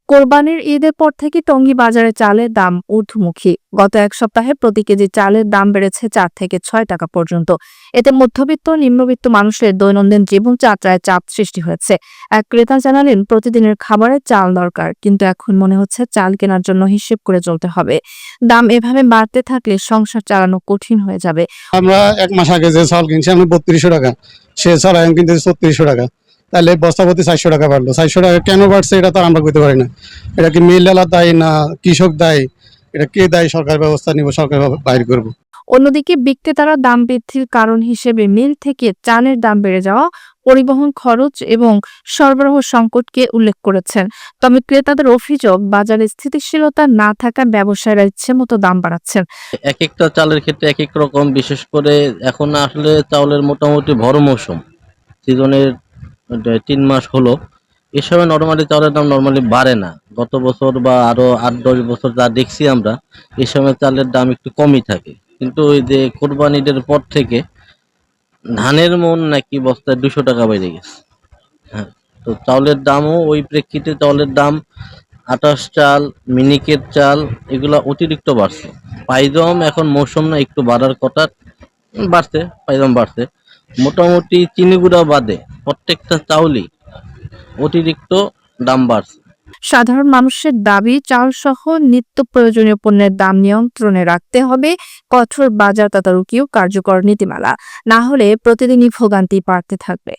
কোরবানির ঈদের পর থেকে টঙ্গী বাজারে চালের দাম ঊর্ধ্বমুখী। গত এক সপ্তাহে প্রতি কেজি চালের দাম বেড়েছে 4 থেকে 6 টাকা পর্যন্ত। এতে মধ্যবিত্ত নিম্নবিত্ত মানুষের দৈনন্দিন জীবনযাত্রায় চাপ সৃষ্টি হয়েছে। এক ক্রেতা জানালেন, প্রতিদিনের খাবারে চাল দরকার, কিন্তু এখন মনে হচ্ছে চাল কেনার জন্য হিসেব করে চলতে হবে। দাম এভাবে বাড়তে থাকলে সংসার চালানো কঠিন হয়ে যাবে। আমরা এক মাস আগে যে চাল কিনছি আমরা 3200 টাকা, সে চাল এখন কিনতেছি 3600 টাকা। তাহলে বস্তা প্রতি 400 টাকা বাড়লো। 400 টাকা কেন বাড়ছে এটা তো আমরা বুঝতে পারি না। এটা কি মিল ডালা দায়ী না কৃষক দায়ী? এটা কে দায়ী? সরকার ব্যবস্থা নিব, সরকার বাইর করবো। অন্যদিকে বিক্রেতারা দাম বৃদ্ধির কারণ হিসেবে মিল থেকে চালের দাম বেড়ে যাওয়া, পরিবহন খরচ এবং সরবরাহ সংকটকে উল্লেখ করেছেন। তবে ক্রেতাদের অভিযোগ, বাজারে স্থিতিশীলতা না থাকায় ব্যবসায়ীরা ইচ্ছেমতো দাম বাড়াচ্ছেন। একেকটা চালের ক্ষেত্রে একেক রকম। বিশেষ করে এখন আসলে চাউলের মোটামুটি ভর মৌসুম, সিজনের ৩ মাস হলো। এ সময় নরমালি চাউলের দাম নরমালি বাড়ে না। গত বছর বা আরো ৮-১০ বছর যা দেখছি আমরা, এ সময় চালের দাম একটু কমই থাকে। কিন্তু ওই যে কোরবানি ঈদের পর থেকে ধানের মন নাকি বস্তায় ২০০ টাকা বেড়ে গেছে। হ্যাঁ, তো চাউলের দামও ওই প্রেক্ষিতে চাউলের দাম, আটাশ চাল, মিনিকেট চাল এগুলা অতিরিক্ত বাড়ছে। পাইজম এখন মৌসুম না, একটু বাড়ার কথা, বাড়ছে, পাইজম বাড়ছে। মোটামুটি চিনি গুঁড়া বাদে প্রত্যেকটা চাউলই অতিরিক্ত দাম বাড়ছে। সাধারণ মানুষের দাবি, চালসহ নিত্য প্রয়োজনীয় পণ্যের দাম নিয়ন্ত্রণে রাখতে হবে কঠোর বাজার তদারকি ও কার্যকর নীতিমালা। না হলে প্রতিদিনই ভোগান্তি বাড়তে থাকবে।